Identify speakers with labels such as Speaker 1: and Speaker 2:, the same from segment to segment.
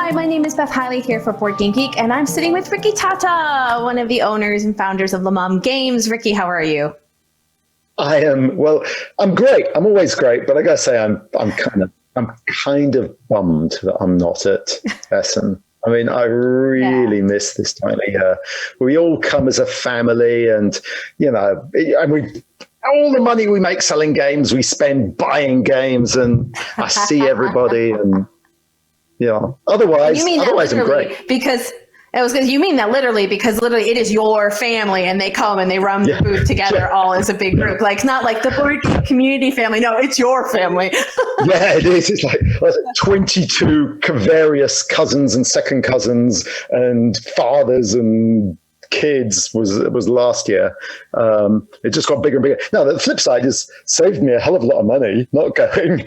Speaker 1: Hi, my name is Beth Hiley here for BoardGameGeek, and I'm sitting with Ricky Tata, one of the owners and founders of Lamam Games. Ricky, how are you?
Speaker 2: I am, well, I'm great. I'm always great, but I gotta say I'm kind of bummed that I'm not at Essen. I mean, I really miss this time of year. We all come as a family, and all the money we make selling games, we spend buying games, and I see everybody, and otherwise I'm great.
Speaker 1: Because you mean that literally, because literally it is your family and they come and they run the booth together all as a big group. Like, it's not like the board community family. No, it's your family.
Speaker 2: Yeah, it is. It's like 22 various cousins and second cousins and fathers and kids was last year. It just got bigger and bigger. Now, the flip side is saved me a hell of a lot of money not going.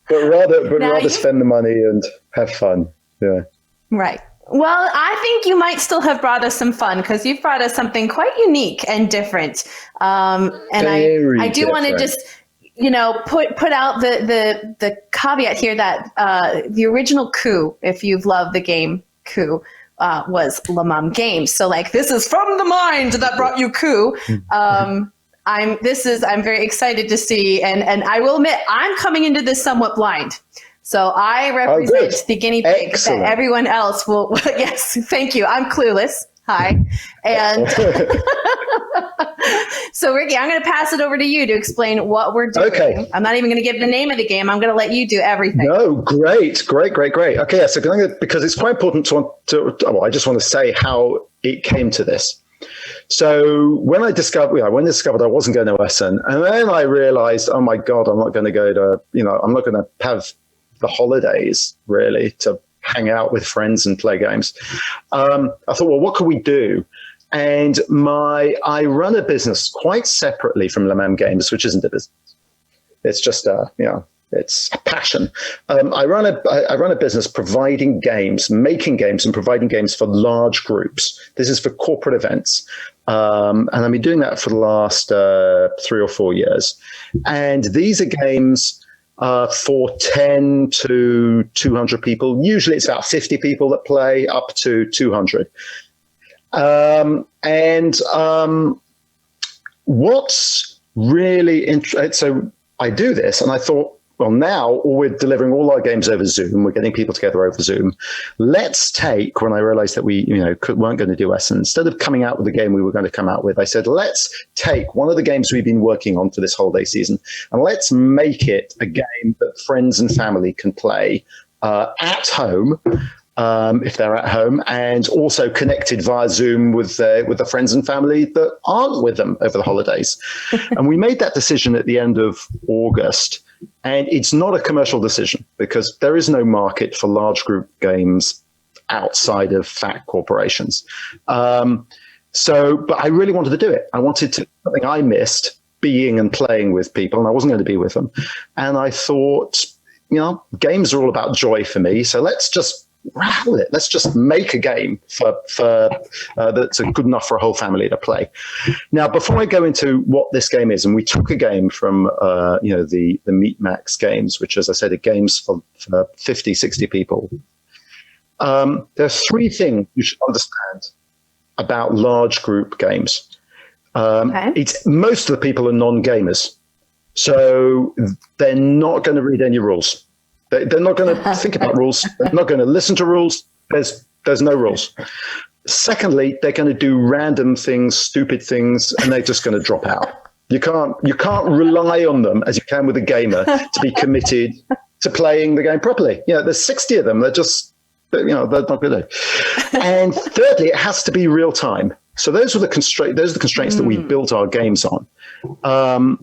Speaker 2: but rather spend the money and have fun. Yeah.
Speaker 1: Right. Well, I think you might still have brought us some fun, because you've brought us something quite unique and different. And I do want to just, put out the caveat here that the original coup, if you've loved the game coup, was Lamam Games. So, this is from the mind that brought you coup. I'm very excited to see, and I will admit I'm coming into this somewhat blind. So I represent the guinea pig that everyone else will. Yes, thank you. I'm clueless. Hi. And so, Ricky, I'm going to pass it over to you to explain what we're doing. Okay. I'm not even going to give the name of the game. I'm going to let you do everything.
Speaker 2: No, great. Okay, so because it's quite important I just want to say how it came to this. So when I discovered I wasn't going to Essen, and then I realized, oh my God, I'm not going to go to, I'm not going to have the holidays really to hang out with friends and play games. I thought, well, what could we do? And I run a business quite separately from Lamam Games, which isn't a business. It's just it's a passion. I run a business providing games, making games and providing games for large groups. This is for corporate events. And I've been doing that for the last 3 or 4 years. And these are games for 10 to 200 people. Usually it's about 50 people that play, up to 200. What's really interesting, so I do this, and I thought, well, now we're delivering all our games over Zoom. We're getting people together over Zoom. Let's take, when I realized that we weren't going to do Essen, instead of coming out with the game we were going to come out with, I said, let's take one of the games we've been working on for this holiday season, and let's make it a game that friends and family can play at home, if they're at home, and also connected via Zoom with the friends and family that aren't with them over the holidays. And we made that decision at the end of August. And it's not a commercial decision, because there is no market for large group games outside of fat corporations. But I really wanted to do it. I wanted to, something I missed, being and playing with people, and I wasn't going to be with them. And I thought, games are all about joy for me. So let's just rattle it. Let's just make a game for that's good enough for a whole family to play. Now, before I go into what this game is, and we took a game from the Meat Max games, which, as I said, are games for 50, 60 people. There are 3 things you should understand about large group games. It's most of the people are non-gamers, so they're not going to read any rules. They're not going to think about rules. They're not going to listen to rules. There's no rules. Secondly, they're going to do random things, stupid things, and they're just going to drop out. You can't rely on them as you can with a gamer to be committed to playing the game properly. There's 60 of them. They're they're not good. And thirdly, it has to be real time. So those are the constraints that we built our games on. And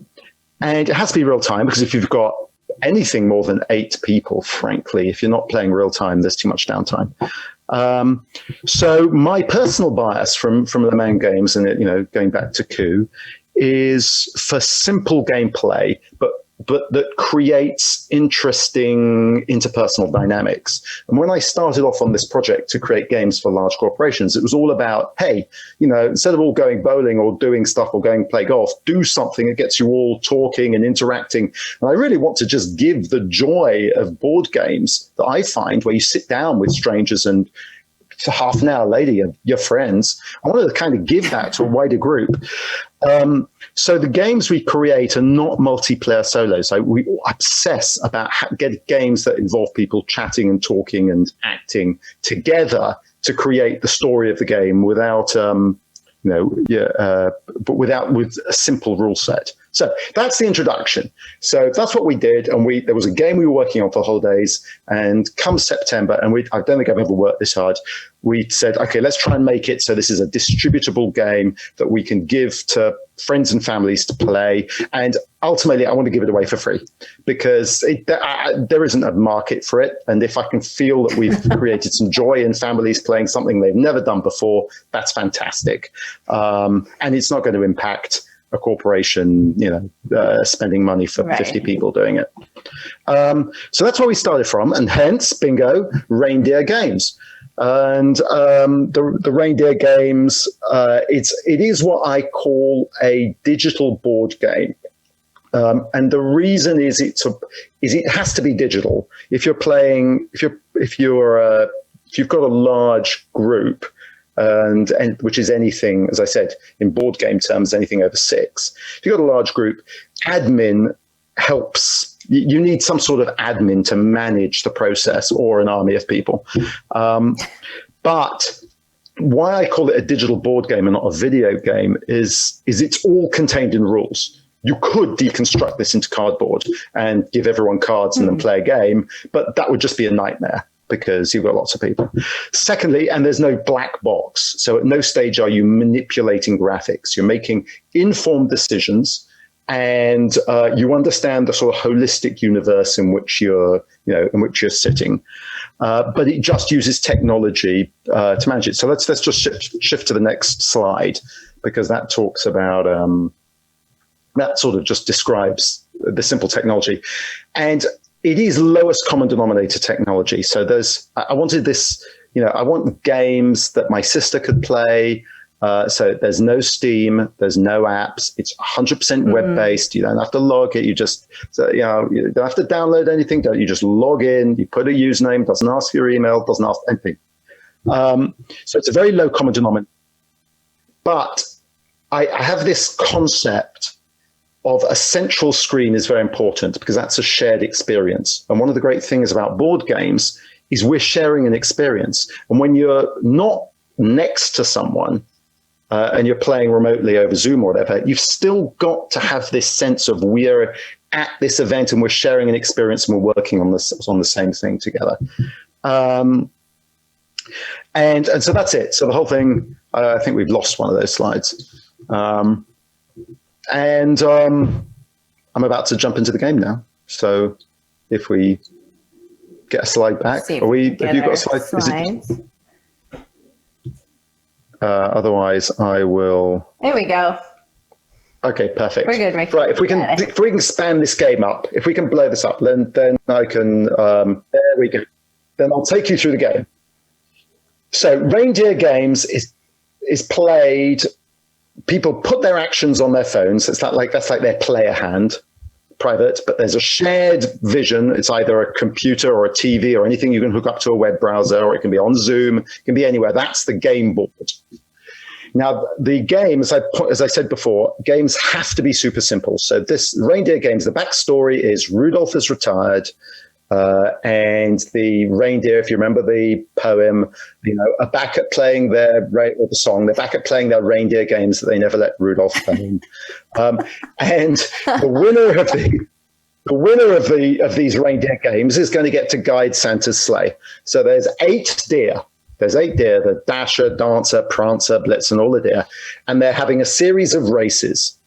Speaker 2: it has to be real time, because if you've got anything more than 8 people, frankly, if you're not playing real time, there's too much downtime. So my personal bias from Lamam Games, and going back to Coup, is for simple gameplay, but but that creates interesting interpersonal dynamics. And when I started off on this project to create games for large corporations, it was all about, hey, instead of all going bowling or doing stuff or going play golf, do something that gets you all talking and interacting. And I really want to just give the joy of board games that I find, where you sit down with strangers and for half an hour later, your friends. I wanted to kind of give that to a wider group. So the games we create are not multiplayer solos. We obsess about getting games that involve people chatting and talking and acting together to create the story of the game without, with a simple rule set. So that's the introduction. So that's what we did. And there was a game we were working on for the holidays. And come September, and I don't think I've ever worked this hard, we said, okay, let's try and make it so this is a distributable game that we can give to friends and families to play. And ultimately, I want to give it away for free because there isn't a market for it. And if I can feel that we've created some joy in families playing something they've never done before, that's fantastic. And it's not going to impact a corporation, spending money for 50 people doing it. So that's where we started from, and hence, bingo, Reindeer Games. And the Reindeer Games, it is what I call a digital board game. And the reason is it has to be digital. If you've got a large group, and which is anything, as I said, in board game terms, anything over 6. If you've got a large group, admin helps. You need some sort of admin to manage the process, or an army of people. But why I call it a digital board game and not a video game is it's all contained in rules. You could deconstruct this into cardboard and give everyone cards and then play a game, but that would just be a nightmare, because you've got lots of people. Secondly, and there's no black box. So at no stage are you manipulating graphics. You're making informed decisions, and you understand the sort of holistic universe in which you're sitting. But it just uses technology to manage it. So let's just shift to the next slide, because that talks about that sort of just describes the simple technology. And it is lowest common denominator technology. So I wanted this, I want games that my sister could play. So there's no Steam, there's no apps. It's 100% web-based. You don't have to log it. You don't have to download anything. You just log in, you put a username, doesn't ask for your email, doesn't ask anything. So it's a very low common denominator. But I have this concept of a central screen is very important, because that's a shared experience. And one of the great things about board games is we're sharing an experience. And when you're not next to someone and you're playing remotely over Zoom or whatever, you've still got to have this sense of we're at this event and we're sharing an experience and we're working on the same thing together. And so that's it. So the whole thing, I think we've lost one of those slides. And I'm about to jump into the game now. So if we get a slide back, have you got a slide? Otherwise, I will.
Speaker 1: There we go.
Speaker 2: Okay, perfect.
Speaker 1: We're good, Rick.
Speaker 2: Right, if we can span this game up, if we can blow this up, then I can. There we go. Then I'll take you through the game. So Reindeer Games is played. People put their actions on their phones. That's like their player hand, private, but there's a shared vision. It's either a computer or a TV or anything you can hook up to a web browser, or it can be on Zoom, it can be anywhere. That's the game board. Now, the game, as I said before, games have to be super simple. So this Reindeer Games, the backstory is Rudolph is retired, and the reindeer, if you remember the poem, are back at playing they're back at playing their reindeer games that they never let Rudolph play. And the winner of these reindeer games is going to get to guide Santa's sleigh. So there's 8 deer. The Dasher, Dancer, Prancer, Blitzen, all the deer. And they're having a series of races.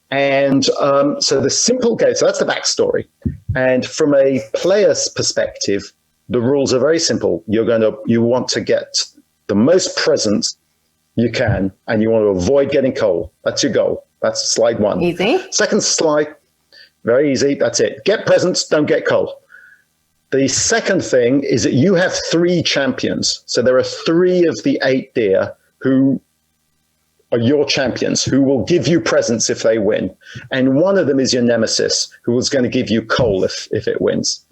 Speaker 2: And so the simple game, so that's the backstory. And from a player's perspective, the rules are very simple. You want to get the most presents you can, and you want to avoid getting cold. That's your goal. That's slide 1.
Speaker 1: Easy.
Speaker 2: Second slide Very easy. That's it. Get presents, don't get coal. The second thing is that you have 3 champions. So there are 3 of the 8 deer who are your champions, who will give you presents if they win. And one of them is your nemesis, who is going to give you coal if it wins.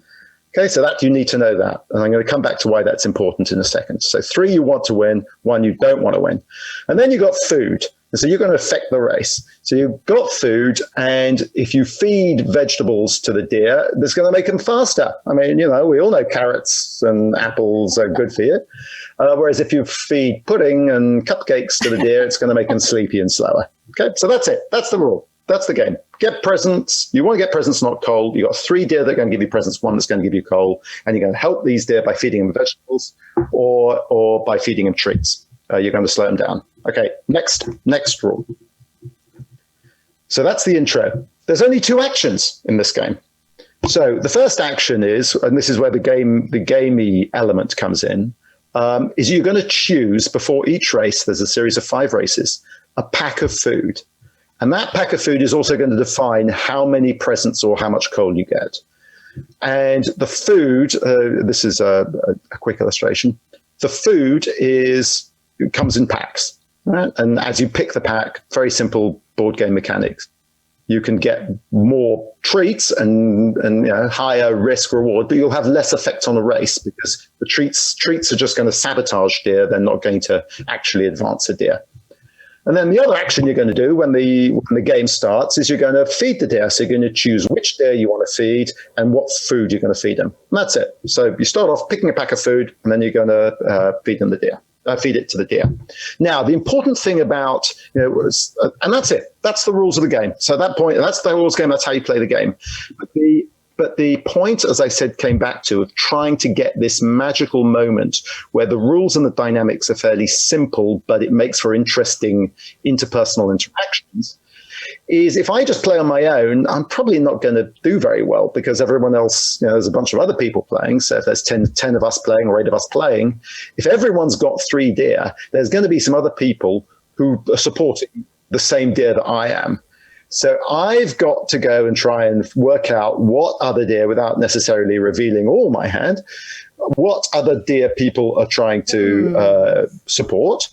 Speaker 2: Okay, so that you need to know that. And I'm going to come back to why that's important in a second. So 3 you want to win, 1 you don't want to win. And then you've got food. And so you're going to affect the race. So you've got food, and if you feed vegetables to the deer, that's going to make them faster. I mean, we all know carrots and apples are good for you. Whereas if you feed pudding and cupcakes to the deer, it's going to make them sleepy and slower. Okay, so that's it. That's the rule. That's the game. Get presents. You want to get presents, not coal. You've got 3 deer that are going to give you presents, 1 that's going to give you coal. And you're going to help these deer by feeding them vegetables or by feeding them treats. You're going to slow them down. Okay, next rule. So that's the intro. There's only 2 actions in this game. So the first action is, and this is where the gamey element comes in, is you're going to choose before each race, there's a series of 5 races, a pack of food. And that pack of food is also going to define how many presents or how much coal you get. And the food, this is a quick illustration. The food comes in packs, right? And as you pick the pack, very simple board game mechanics. You can get more treats and higher risk reward, but you'll have less effect on the race because the treats are just going to sabotage deer. They're not going to actually advance a deer. And then the other action you're going to do when the game starts is you're going to feed the deer. So you're going to choose which deer you want to feed and what food you're going to feed them. And that's it. So you start off picking a pack of food, and then you're going to feed it to the deer. Now, the important thing about, and that's it. That's the rules of the game. So at that point, that's the rules game. That's how you play the game. But the point, as I said, came back to of trying to get this magical moment where the rules and the dynamics are fairly simple, but it makes for interesting interpersonal interactions, is if I just play on my own, I'm probably not going to do very well because everyone else, there's a bunch of other people playing. So if there's 10 of us playing or 8 of us playing, if everyone's got 3 deer, there's going to be some other people who are supporting the same deer that I am. So I've got to go and try and work out what other deer, without necessarily revealing all my hand, what other deer people are trying to support,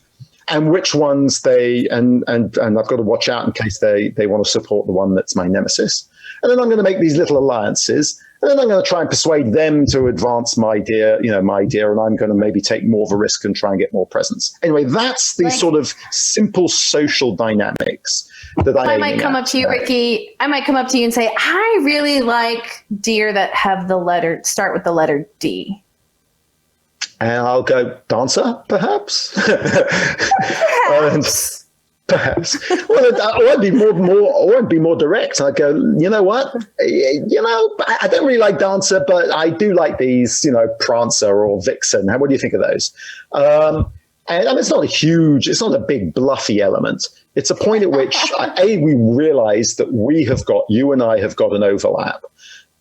Speaker 2: and which ones and I've got to watch out in case they want to support the one that's my nemesis. And then I'm going to make these little alliances, and then I'm going to try and persuade them to advance my deer, and I'm going to maybe take more of a risk and try and get more presents. Anyway, that's the sort of simple social dynamics that I might come up to you,
Speaker 1: Ricky. I might come up to you and say, I really like deer that have start with the letter D.
Speaker 2: And I'll go dancer, perhaps. Perhaps. Well, I won't be more direct. I go, you know what? I don't really like dancer, but I do like these, prancer or vixen. What do you think of those? And it's not it's not a big bluffy element. It's a point at which we realize that you and I have got an overlap.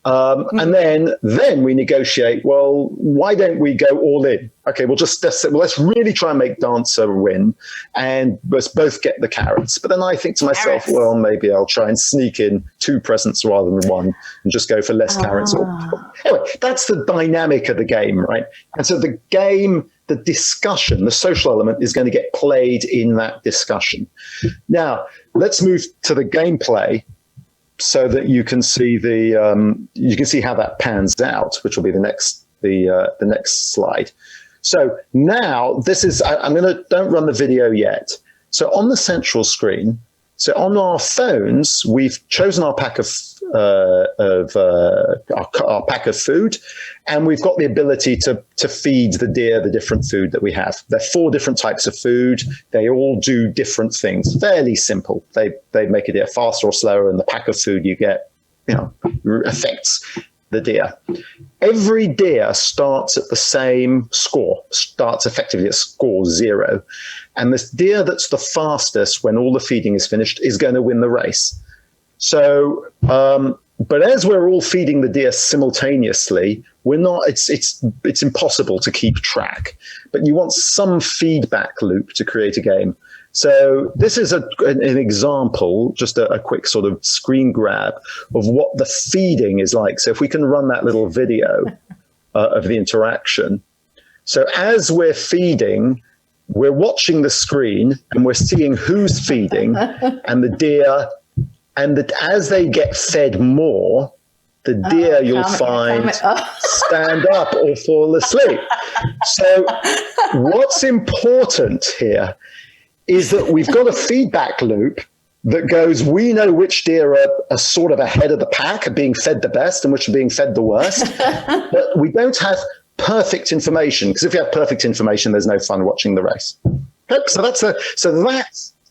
Speaker 2: And then we negotiate, well, why don't we go all in? Okay, let's really try and make dancer win, and let's both get the carrots. But then I think to myself, well, maybe I'll try and sneak in 2 presents rather than 1 and just go for less carrots. Anyway, that's the dynamic of the game, right? And so the game, the discussion, the social element is going to get played in that discussion. Now, let's move to the gameplay, so that you can see how that pans out, which will be the next slide. So now don't run the video yet. So on the central screen, so on our phones, we've chosen our pack of food, and we've got the ability to feed the deer the different food that we have. There are 4 different types of food. They all do different things. Fairly simple. They make a deer faster or slower, and the pack of food you get, affects the deer. Every deer starts at the same score, starts effectively at score 0. And this deer that's the fastest when all the feeding is finished is going to win the race. So, but as we're all feeding the deer simultaneously, it's impossible to keep track. But you want some feedback loop to create a game. So this is an example, just a quick sort of screen grab of what the feeding is like. So if we can run that little video of the interaction. So as we're feeding, we're watching the screen and we're seeing who's feeding and the deer. And as they get fed more, the deer you'll find stand up or fall asleep. So what's important here is that we've got a feedback loop that goes, we know which deer are sort of ahead of the pack, are being fed the best, and which are being fed the worst. But we don't have perfect information, because if you have perfect information, there's no fun watching the race. Okay, so that's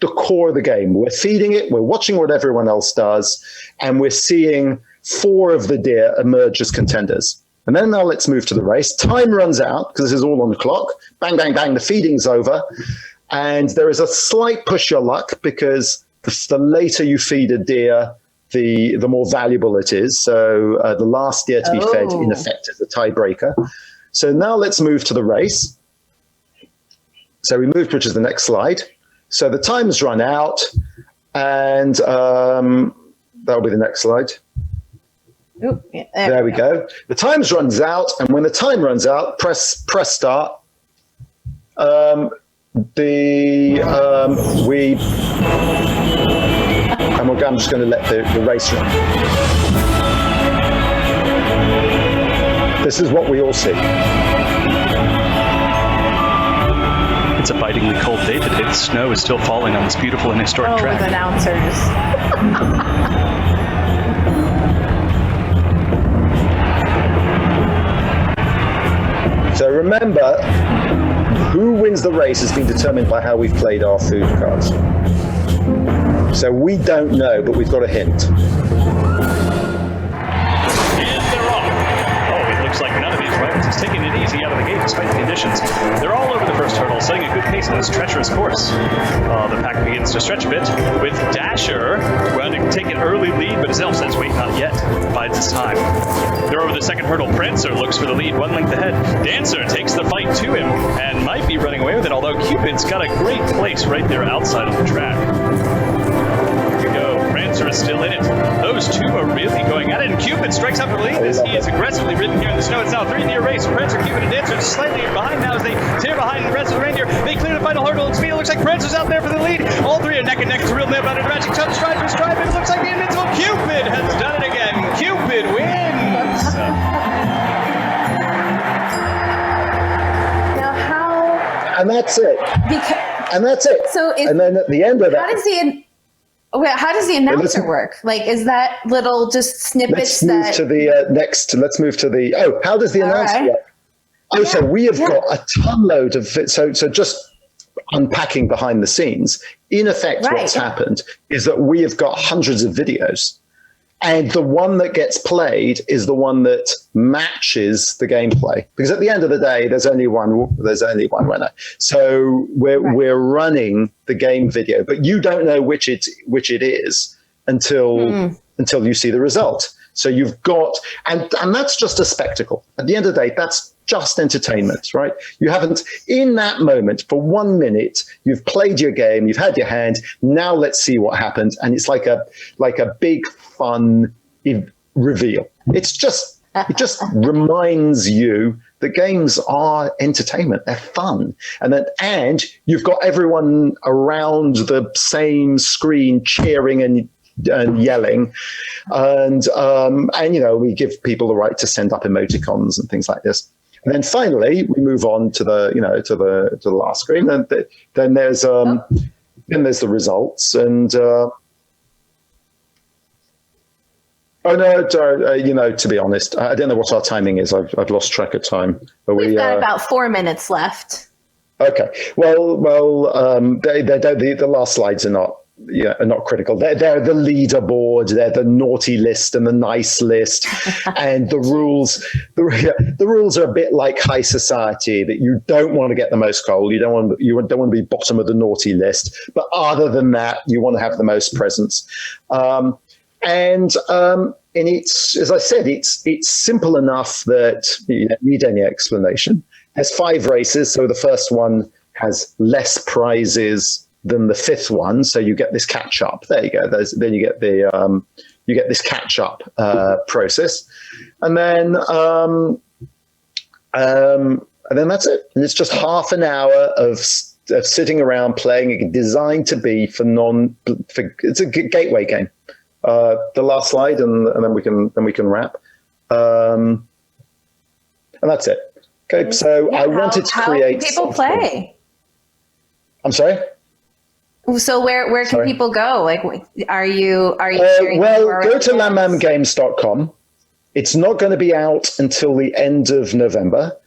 Speaker 2: the core of the game. We're feeding it, we're watching what everyone else does, and we're seeing 4 of the deer emerge as contenders. And then now let's move to the race. Time runs out, because this is all on the clock. Bang, bang, bang, the feeding's over. And there is a slight push your luck, because the later you feed a deer, the more valuable it is. So the last deer to be fed, in effect, is a tiebreaker. So now let's move to the race. So we moved, which is the next slide. So the time's run out, and that'll be the next slide.
Speaker 1: Oop, yeah,
Speaker 2: there we go. The time's runs out, and when the time runs out, press start. I'm just going to let the race run. This is what we all see.
Speaker 3: It's a bitingly cold day today. The snow is still falling on this beautiful and historic track.
Speaker 1: The announcers.
Speaker 2: So remember, who wins the race has been determined by how we've played our food cards. So we don't know, but we've got a hint.
Speaker 3: And they're off. Oh, it looks like none of these riders is taking it easy out of the gate despite the conditions. They're all over the first hurdle, setting a good pace on this treacherous course. The pack begins to stretch a bit, with Dasher going to take an early lead, but his elf says, wait, not yet. Bides his time. They're over the second hurdle. Prancer looks for the lead, 1 length ahead. Dancer takes the fight to him and might be running away with it, although Cupid's got a great place right there outside of the track. Prancer is still in it. Those two are really going at it, and Cupid strikes out for the lead as he is aggressively ridden here in the snow. It's now a 3-deer race. Prancer, Cupid, and Dancer just slightly behind now as they tear behind the rest of the reindeer. They clear the final hurdle and speed. It looks like Prancer's out there for the lead. All 3 are neck and neck. It's a real nail biter. Magic touch, stride for stride, but it looks like the invincible Cupid has done it again. Cupid wins.
Speaker 1: Now how?
Speaker 2: And that's it. And that's it.
Speaker 1: So
Speaker 2: and then at the end of that,
Speaker 1: how does the announcer work? Like, is that little just snippets?
Speaker 2: Let's move to the next. Let's move to the. Oh, how does the announcer work? Oh, so we have got a ton load of it. So just unpacking behind the scenes. In effect, what's happened is that we have got hundreds of videos, and the one that gets played is the one that matches the gameplay. Because at the end of the day, there's only one winner. So we're running the game video, but you don't know which it is until you see the result. So you've got, and that's just a spectacle. At the end of the day, that's just entertainment, right? You haven't, in that moment, for 1 minute, you've played your game, you've had your hand, now let's see what happens. And it's like a big fun reveal. It just reminds you that games are entertainment, they're fun. And you've got everyone around the same screen cheering and yelling, and we give people the right to send up emoticons and things like this. And then finally we move on to the last screen, and then there's the results. And to be honest, I don't know what our timing is. I've lost track of time.
Speaker 1: We've got about 4 minutes left.
Speaker 2: Okay. Well, the last slides are not critical. They're the leaderboard, they're the naughty list and the nice list, and the rules. The rules are a bit like high society, that you don't want to get the most gold, you don't want to be bottom of the naughty list, but other than that, you want to have the most presents. And it's, as I said, it's simple enough that you don't need any explanation. There's 5 races, so the first one has less prizes than the fifth one, so you get this catch up. There you go. Then you get this catch up process, and then that's it. And it's just half an hour of sitting around playing. Designed to be it's a gateway game. The last slide, and then we can wrap. And that's it. Okay, so I wanted to create.
Speaker 1: How can people play?
Speaker 2: I'm sorry.
Speaker 1: So where can people go? Like, are you
Speaker 2: well, go to lamamgames.com. It's not going to be out until the end of November.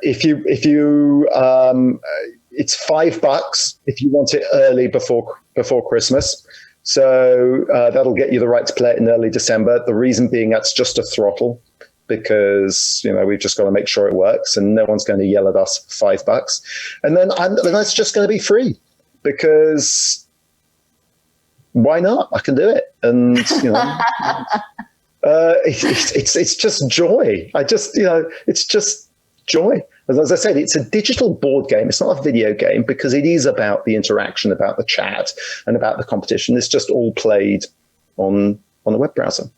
Speaker 2: If you it's $5 if you want it early before Christmas. So that'll get you the right to play it in early December. The reason being that's just a throttle, because we've just got to make sure it works, and no one's going to yell at us for $5. And then it's just going to be free, because why not? I can do it, and it's just joy. It's just joy. As I said, it's a digital board game. It's not a video game, because it is about the interaction, about the chat, and about the competition. It's just all played on a web browser.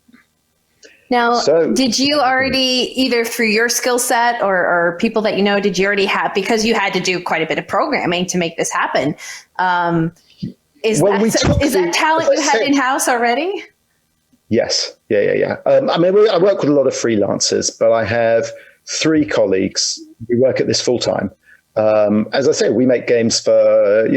Speaker 1: Now, did you already, either through your skill set or people that did you already have, because you had to do quite a bit of programming to make this happen? Is that talent you had in-house already?
Speaker 2: Yes. Yeah. I work with a lot of freelancers, but I have 3 colleagues who work at this full time. As I say, we make games for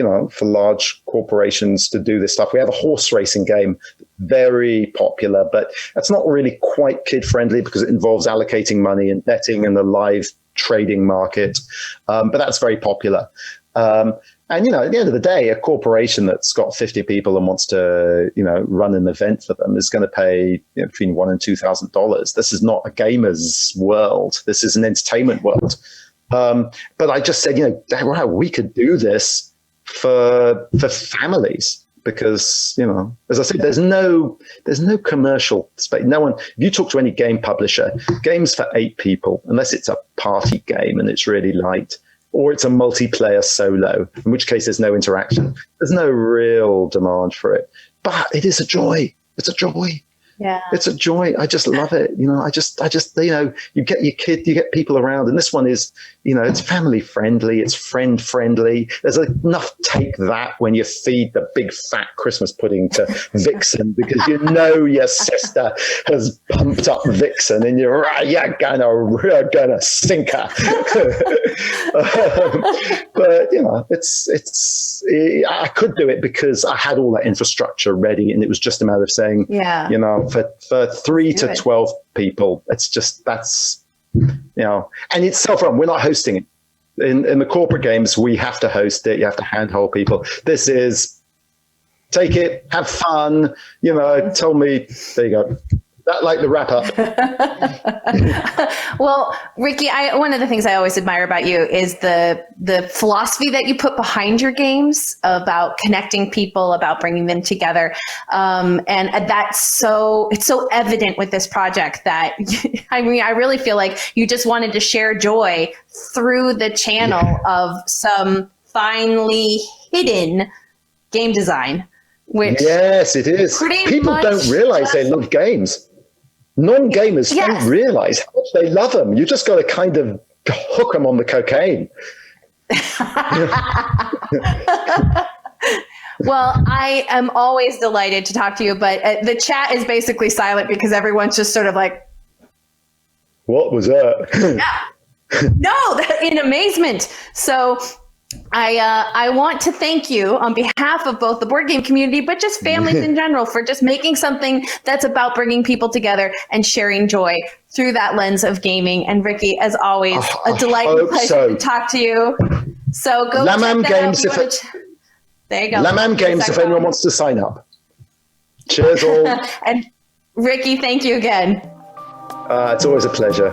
Speaker 2: large corporations to do this stuff. We have a horse racing game, very popular, but that's not really quite kid friendly, because it involves allocating money and betting in the live trading market. But that's very popular. And at the end of the day, a corporation that's got 50 people and wants to, run an event for them is going to pay between $1,000 and $2,000. This is not a gamer's world. This is an entertainment world. But I just said, wow, we could do this for families, because, as I said, there's no commercial space. No one, if you talk to any game publisher, games for 8 people, unless it's a party game and it's really light, or it's a multiplayer solo, in which case there's no interaction. There's no real demand for it, but it is a joy. It's a joy.
Speaker 1: Yeah,
Speaker 2: it's a joy. I just love it. I just you get your kid, you get people around, and this one is, it's family friendly, it's friend friendly. There's enough take that when you feed the big fat Christmas pudding to Vixen, because your sister has pumped up Vixen, and you're gonna sink her. But I could do it because I had all that infrastructure ready, and it was just a matter of saying, for 3 to 12 people, that's and it's self-run. We're not hosting it. In the corporate games, we have to host it. You have to handhold people. This is take it, have fun. Tell me. There you go. That like the wrap up.
Speaker 1: Well, Ricky, one of the things I always admire about you is the philosophy that you put behind your games about connecting people, about bringing them together. And it's so evident with this project that, I really feel like you just wanted to share joy through the channel of some finely hidden game design. Which yes,
Speaker 2: it is. People don't realize they love games. Non-gamers don't realize how much they love them. You just got to kind of hook them on the cocaine.
Speaker 1: Well, I am always delighted to talk to you, but the chat is basically silent because everyone's just sort of like,
Speaker 2: what was that?
Speaker 1: No, in amazement. So I want to thank you on behalf of both the board game community, but just families in general, for just making something that's about bringing people together and sharing joy through that lens of gaming. And Ricky, as always, a delightful pleasure to talk to you. So go check that Games out. There you go.
Speaker 2: Lamam Games, if anyone wants to sign up. Cheers all.
Speaker 1: And Ricky, thank you again.
Speaker 2: It's always a pleasure.